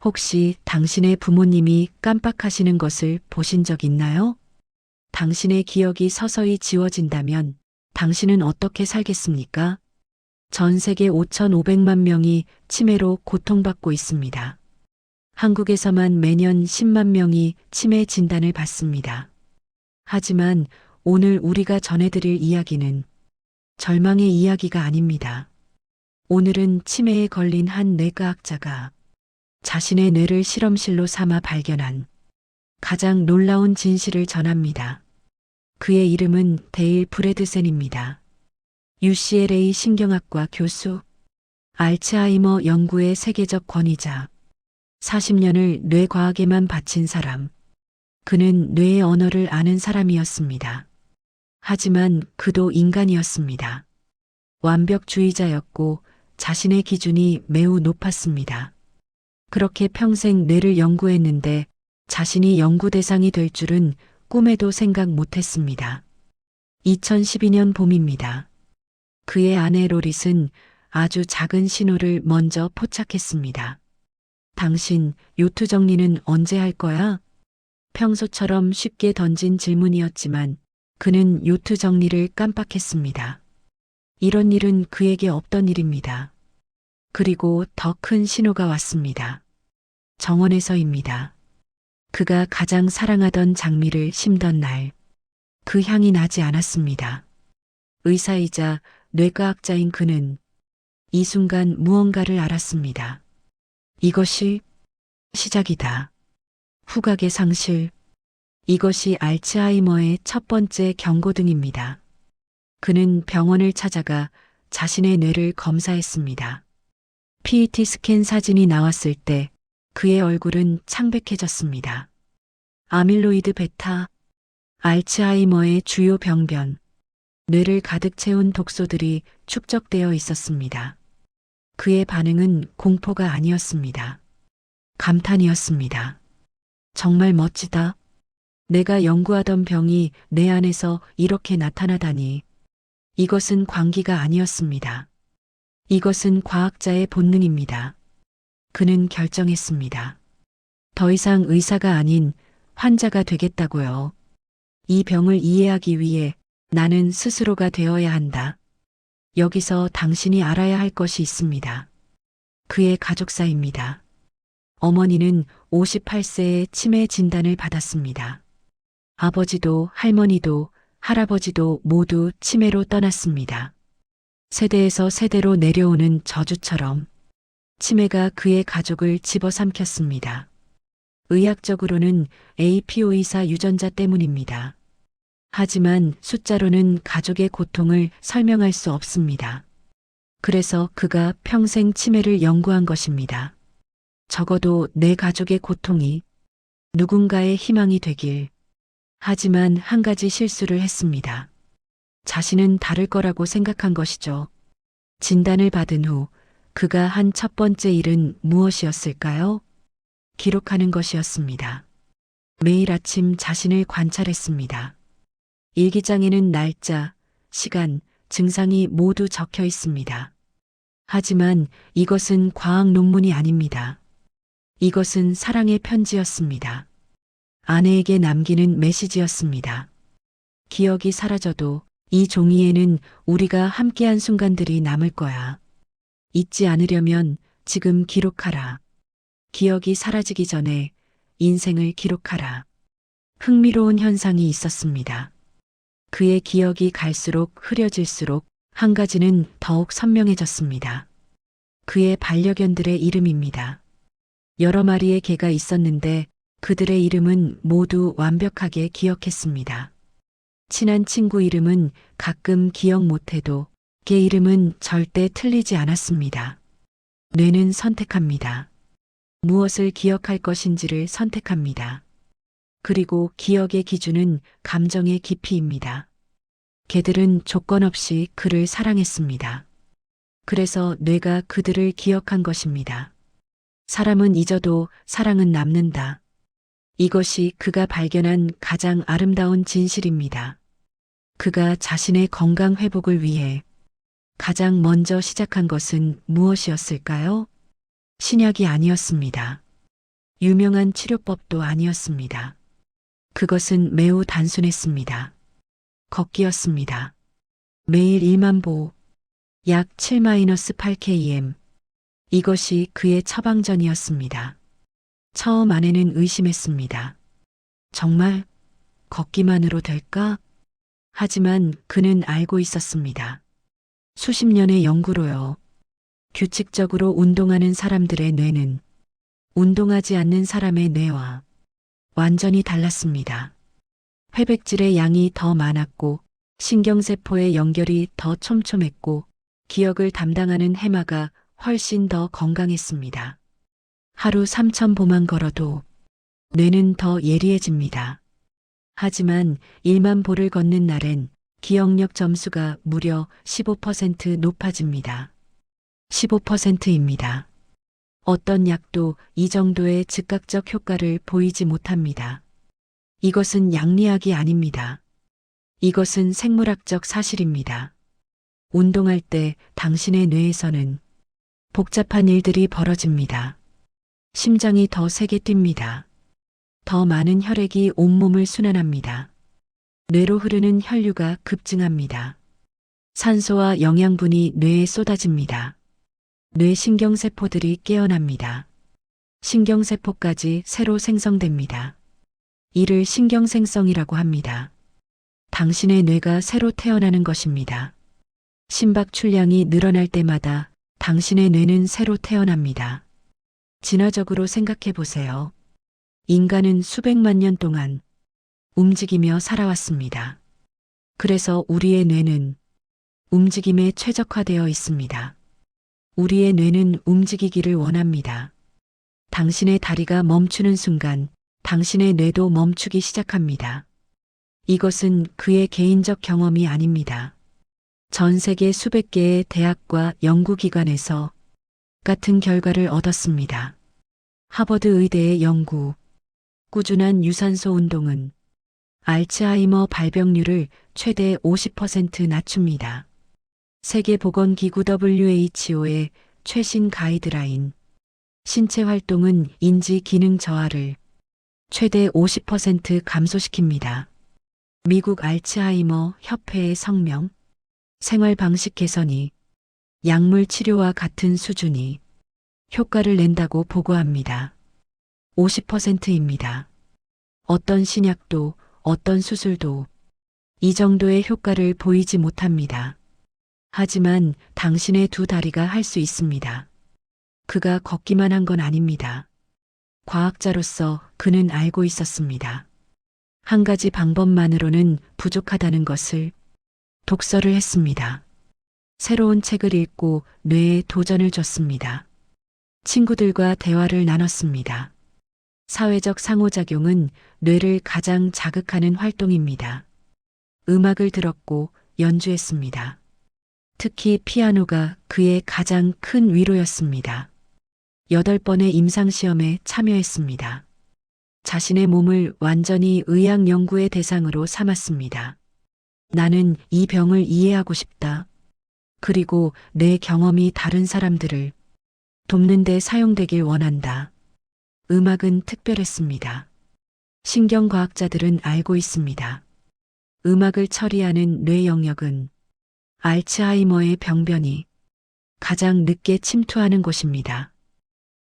혹시 당신의 부모님이 깜빡하시는 것을 보신 적 있나요? 당신의 기억이 서서히 지워진다면 당신은 어떻게 살겠습니까? 전 세계 5,500만 명이 치매로 고통받고 있습니다. 한국에서만 매년 10만 명이 치매 진단을 받습니다. 하지만 오늘 우리가 전해드릴 이야기는 절망의 이야기가 아닙니다. 오늘은 치매에 걸린 한 뇌과학자가 자신의 뇌를 실험실로 삼아 발견한 가장 놀라운 진실을 전합니다. 그의 이름은 데일 브래드센입니다. UCLA 신경학과 교수, 알츠하이머 연구의 세계적 권위자, 40년을 뇌과학에만 바친 사람. 그는 뇌의 언어를 아는 사람이었습니다. 하지만 그도 인간이었습니다. 완벽주의자였고 자신의 기준이 매우 높았습니다. 그렇게 평생 뇌를 연구했는데 자신이 연구 대상이 될 줄은 꿈에도 생각 못했습니다. 2012년 봄입니다. 그의 아내 로릿은 아주 작은 신호를 먼저 포착했습니다. 당신 요트 정리는 언제 할 거야? 평소처럼 쉽게 던진 질문이었지만 그는 요트 정리를 깜빡했습니다. 이런 일은 그에게 없던 일입니다. 그리고 더 큰 신호가 왔습니다. 정원에서입니다. 그가 가장 사랑하던 장미를 심던 날, 그 향이 나지 않았습니다. 의사이자 뇌과학자인 그는 이 순간 무언가를 알았습니다. 이것이 시작이다. 후각의 상실. 이것이 알츠하이머의 첫 번째 경고등입니다. 그는 병원을 찾아가 자신의 뇌를 검사했습니다. PET 스캔 사진이 나왔을 때 그의 얼굴은 창백해졌습니다. 아밀로이드 베타, 알츠하이머의 주요 병변, 뇌를 가득 채운 독소들이 축적되어 있었습니다. 그의 반응은 공포가 아니었습니다. 감탄이었습니다. 정말 멋지다. 내가 연구하던 병이 내 안에서 이렇게 나타나다니. 이것은 광기가 아니었습니다. 이것은 과학자의 본능입니다. 그는 결정했습니다. 더 이상 의사가 아닌 환자가 되겠다고요. 이 병을 이해하기 위해 나는 스스로가 되어야 한다. 여기서 당신이 알아야 할 것이 있습니다. 그의 가족사입니다. 어머니는 58세에 치매 진단을 받았습니다. 아버지도 할머니도 할아버지도 모두 치매로 떠났습니다. 세대에서 세대로 내려오는 저주처럼 치매가 그의 가족을 집어삼켰습니다. 의학적으로는 APO이사 유전자 때문입니다. 하지만 숫자로는 가족의 고통을 설명할 수 없습니다. 그래서 그가 평생 치매를 연구한 것입니다. 적어도 내 가족의 고통이 누군가의 희망이 되길. 하지만 한 가지 실수를 했습니다. 자신은 다를 거라고 생각한 것이죠. 진단을 받은 후 그가 한 첫 번째 일은 무엇이었을까요? 기록하는 것이었습니다. 매일 아침 자신을 관찰했습니다. 일기장에는 날짜, 시간, 증상이 모두 적혀 있습니다. 하지만 이것은 과학 논문이 아닙니다. 이것은 사랑의 편지였습니다. 아내에게 남기는 메시지였습니다. 기억이 사라져도 이 종이에는 우리가 함께한 순간들이 남을 거야. 잊지 않으려면 지금 기록하라. 기억이 사라지기 전에 인생을 기록하라. 흥미로운 현상이 있었습니다. 그의 기억이 갈수록 흐려질수록 한 가지는 더욱 선명해졌습니다. 그의 반려견들의 이름입니다. 여러 마리의 개가 있었는데 그들의 이름은 모두 완벽하게 기억했습니다. 친한 친구 이름은 가끔 기억 못해도 개 이름은 절대 틀리지 않았습니다. 뇌는 선택합니다. 무엇을 기억할 것인지를 선택합니다. 그리고 기억의 기준은 감정의 깊이입니다. 개들은 조건 없이 그를 사랑했습니다. 그래서 뇌가 그들을 기억한 것입니다. 사람은 잊어도 사랑은 남는다. 이것이 그가 발견한 가장 아름다운 진실입니다. 그가 자신의 건강 회복을 위해 가장 먼저 시작한 것은 무엇이었을까요? 신약이 아니었습니다. 유명한 치료법도 아니었습니다. 그것은 매우 단순했습니다. 걷기였습니다. 매일 1만 보, 약 7-8km. 이것이 그의 처방전이었습니다. 처음 아내는 의심했습니다. 정말 걷기만으로 될까? 하지만 그는 알고 있었습니다. 수십 년의 연구로요. 규칙적으로 운동하는 사람들의 뇌는 운동하지 않는 사람의 뇌와 완전히 달랐습니다. 회백질의 양이 더 많았고 신경세포의 연결이 더 촘촘했고 기억을 담당하는 해마가 훨씬 더 건강했습니다. 하루 3,000보만 걸어도 뇌는 더 예리해집니다. 하지만 1만 보를 걷는 날엔 기억력 점수가 무려 15% 높아집니다. 15%입니다. 어떤 약도 이 정도의 즉각적 효과를 보이지 못합니다. 이것은 양리학이 아닙니다. 이것은 생물학적 사실입니다. 운동할 때 당신의 뇌에서는 복잡한 일들이 벌어집니다. 심장이 더 세게 뜁니다. 더 많은 혈액이 온몸을 순환합니다. 뇌로 흐르는 혈류가 급증합니다. 산소와 영양분이 뇌에 쏟아집니다. 뇌 신경세포들이 깨어납니다. 신경세포까지 새로 생성됩니다. 이를 신경생성이라고 합니다. 당신의 뇌가 새로 태어나는 것입니다. 심박 출량이 늘어날 때마다 당신의 뇌는 새로 태어납니다. 진화적으로 생각해 보세요. 인간은 수백만 년 동안 움직이며 살아왔습니다. 그래서 우리의 뇌는 움직임에 최적화되어 있습니다. 우리의 뇌는 움직이기를 원합니다. 당신의 다리가 멈추는 순간 당신의 뇌도 멈추기 시작합니다. 이것은 그의 개인적 경험이 아닙니다. 전 세계 수백 개의 대학과 연구기관에서 같은 결과를 얻었습니다. 하버드 의대의 연구, 꾸준한 유산소 운동은 알츠하이머 발병률을 최대 50% 낮춥니다. 세계보건기구 WHO의 최신 가이드라인, 신체 활동은 인지 기능 저하를 최대 50% 감소시킵니다. 미국 알츠하이머 협회의 성명, 생활 방식 개선이 약물 치료와 같은 수준이 효과를 낸다고 보고합니다. 50%입니다. 어떤 신약도 어떤 수술도 이 정도의 효과를 보이지 못합니다. 하지만 당신의 두 다리가 할 수 있습니다. 그가 걷기만 한 건 아닙니다. 과학자로서 그는 알고 있었습니다. 한 가지 방법만으로는 부족하다는 것을 독서를 했습니다. 새로운 책을 읽고 뇌에 도전을 줬습니다. 친구들과 대화를 나눴습니다. 사회적 상호작용은 뇌를 가장 자극하는 활동입니다. 음악을 들었고 연주했습니다. 특히 피아노가 그의 가장 큰 위로였습니다. 8번의 임상시험에 참여했습니다. 자신의 몸을 완전히 의학 연구의 대상으로 삼았습니다. 나는 이 병을 이해하고 싶다. 그리고 내 경험이 다른 사람들을 돕는 데 사용되길 원한다. 음악은 특별했습니다. 신경과학자들은 알고 있습니다. 음악을 처리하는 뇌 영역은 알츠하이머의 병변이 가장 늦게 침투하는 곳입니다.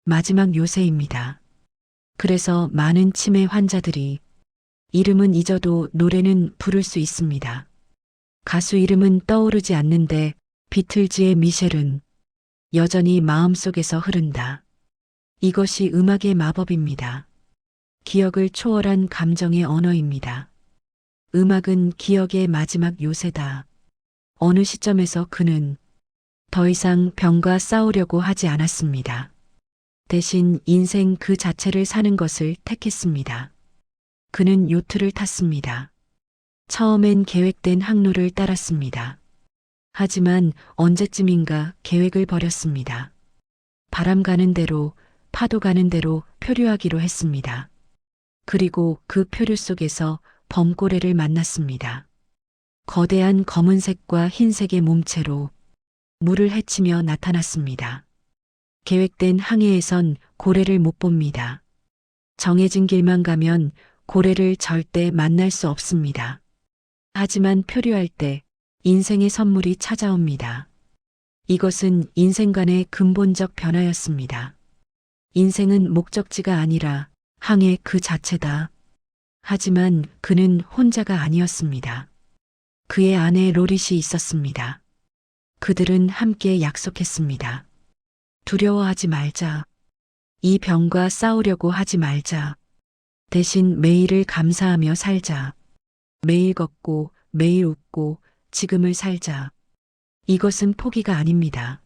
마지막 요새입니다. 그래서 많은 치매 환자들이 이름은 잊어도 노래는 부를 수 있습니다. 가수 이름은 떠오르지 않는데 비틀즈의 미셸은 여전히 마음속에서 흐른다. 이것이 음악의 마법입니다. 기억을 초월한 감정의 언어입니다. 음악은 기억의 마지막 요새다. 어느 시점에서 그는 더 이상 병과 싸우려고 하지 않았습니다. 대신 인생 그 자체를 사는 것을 택했습니다. 그는 요트를 탔습니다. 처음엔 계획된 항로를 따랐습니다. 하지만 언제쯤인가 계획을 버렸습니다. 바람 가는 대로, 파도 가는 대로 표류하기로 했습니다. 그리고 그 표류 속에서 범고래를 만났습니다. 거대한 검은색과 흰색의 몸체로 물을 헤치며 나타났습니다. 계획된 항해에선 고래를 못 봅니다. 정해진 길만 가면 고래를 절대 만날 수 없습니다. 하지만 표류할 때 인생의 선물이 찾아옵니다. 이것은 인생관의 근본적 변화였습니다. 인생은 목적지가 아니라 항해 그 자체다. 하지만 그는 혼자가 아니었습니다. 그의 아내 로릿이 있었습니다. 그들은 함께 약속했습니다. 두려워하지 말자. 이 병과 싸우려고 하지 말자. 대신 매일을 감사하며 살자. 매일 걷고 매일 웃고 지금을 살자. 이것은 포기가 아닙니다.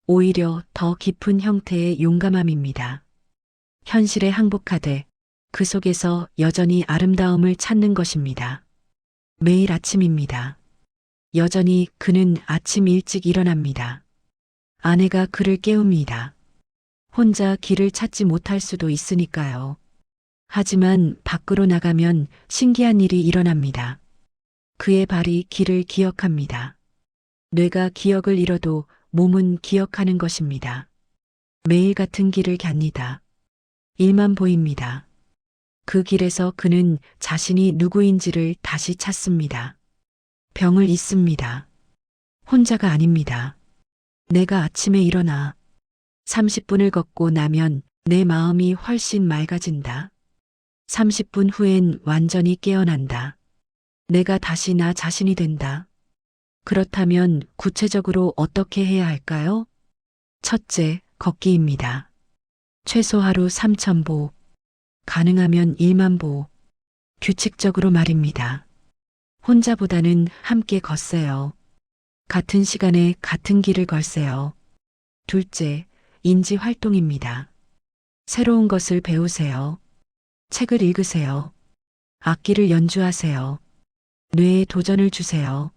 오히려 더 깊은 형태의 용감함입니다. 현실에 항복하되 그 속에서 여전히 아름다움을 찾는 것입니다. 매일 아침입니다. 여전히 그는 아침 일찍 일어납니다. 아내가 그를 깨웁니다. 혼자 길을 찾지 못할 수도 있으니까요. 하지만 밖으로 나가면 신기한 일이 일어납니다. 그의 발이 길을 기억합니다. 뇌가 기억을 잃어도 몸은 기억하는 것입니다. 매일 같은 길을 갑니다. 일만 보입니다. 그 길에서 그는 자신이 누구인지를 다시 찾습니다. 병을 잊습니다. 혼자가 아닙니다. 내가 아침에 일어나 30분을 걷고 나면 내 마음이 훨씬 맑아진다. 30분 후엔 완전히 깨어난다. 내가 다시 나 자신이 된다. 그렇다면 구체적으로 어떻게 해야 할까요? 첫째, 걷기입니다. 최소 하루 3,000보, 가능하면 1만 보. 규칙적으로 말입니다. 혼자보다는 함께 걷세요. 같은 시간에 같은 길을 걸세요. 둘째, 인지 활동입니다. 새로운 것을 배우세요. 책을 읽으세요. 악기를 연주하세요. 뇌에 도전을 주세요.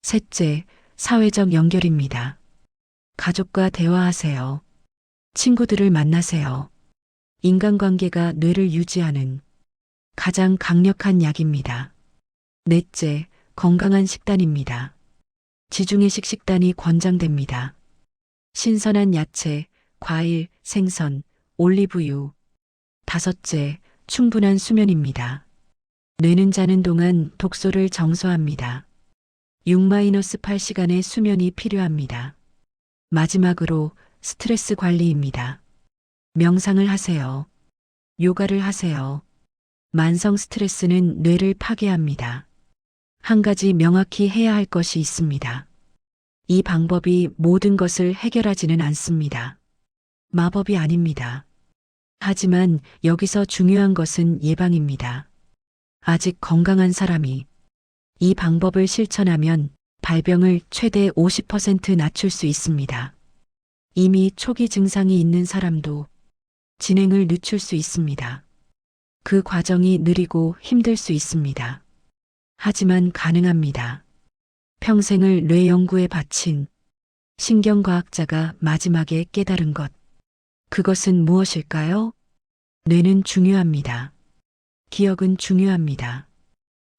셋째, 사회적 연결입니다. 가족과 대화하세요. 친구들을 만나세요. 인간관계가 뇌를 유지하는 가장 강력한 약입니다. 넷째, 건강한 식단입니다. 지중해식 식단이 권장됩니다. 신선한 야채, 과일, 생선, 올리브유. 다섯째, 충분한 수면입니다. 뇌는 자는 동안 독소를 정소합니다. 6-8시간의 수면이 필요합니다. 마지막으로 스트레스 관리입니다. 명상을 하세요. 요가를 하세요. 만성 스트레스는 뇌를 파괴합니다. 한 가지 명확히 해야 할 것이 있습니다. 이 방법이 모든 것을 해결하지는 않습니다. 마법이 아닙니다. 하지만 여기서 중요한 것은 예방입니다. 아직 건강한 사람이 이 방법을 실천하면 발병을 최대 50% 낮출 수 있습니다. 이미 초기 증상이 있는 사람도 진행을 늦출 수 있습니다. 그 과정이 느리고 힘들 수 있습니다. 하지만 가능합니다. 평생을 뇌 연구에 바친 신경과학자가 마지막에 깨달은 것. 그것은 무엇일까요? 뇌는 중요합니다. 기억은 중요합니다.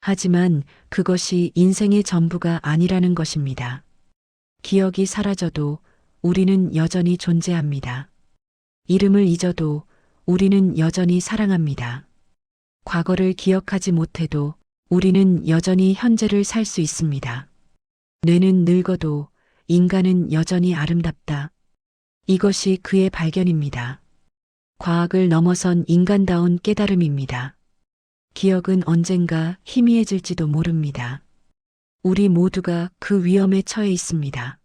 하지만 그것이 인생의 전부가 아니라는 것입니다. 기억이 사라져도 우리는 여전히 존재합니다. 이름을 잊어도 우리는 여전히 사랑합니다. 과거를 기억하지 못해도 우리는 여전히 현재를 살 수 있습니다. 뇌는 늙어도 인간은 여전히 아름답다. 이것이 그의 발견입니다. 과학을 넘어선 인간다운 깨달음입니다. 기억은 언젠가 희미해질지도 모릅니다. 우리 모두가 그 위험에 처해 있습니다.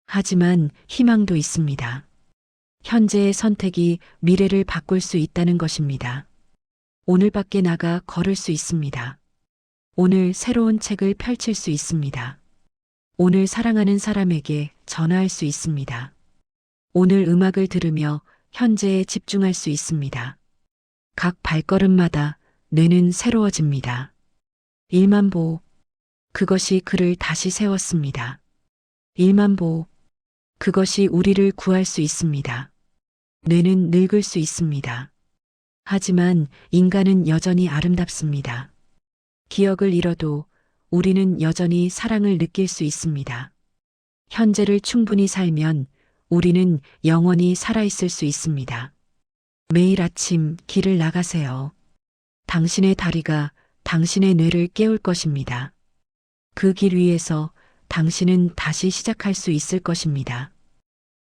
하지만 희망도 있습니다. 현재의 선택이 미래를 바꿀 수 있다는 것입니다. 오늘 밖에 나가 걸을 수 있습니다. 오늘 새로운 책을 펼칠 수 있습니다. 오늘 사랑하는 사람에게 전화할 수 있습니다. 오늘 음악을 들으며 현재에 집중할 수 있습니다. 각 발걸음마다 뇌는 새로워집니다. 1만 보. 그것이 그를 다시 세웠습니다. 1만 보. 그것이 우리를 구할 수 있습니다. 뇌는 늙을 수 있습니다. 하지만 인간은 여전히 아름답습니다. 기억을 잃어도 우리는 여전히 사랑을 느낄 수 있습니다. 현재를 충분히 살면 우리는 영원히 살아있을 수 있습니다. 매일 아침 길을 나가세요. 당신의 다리가 당신의 뇌를 깨울 것입니다. 그 길 위에서 당신은 다시 시작할 수 있을 것입니다.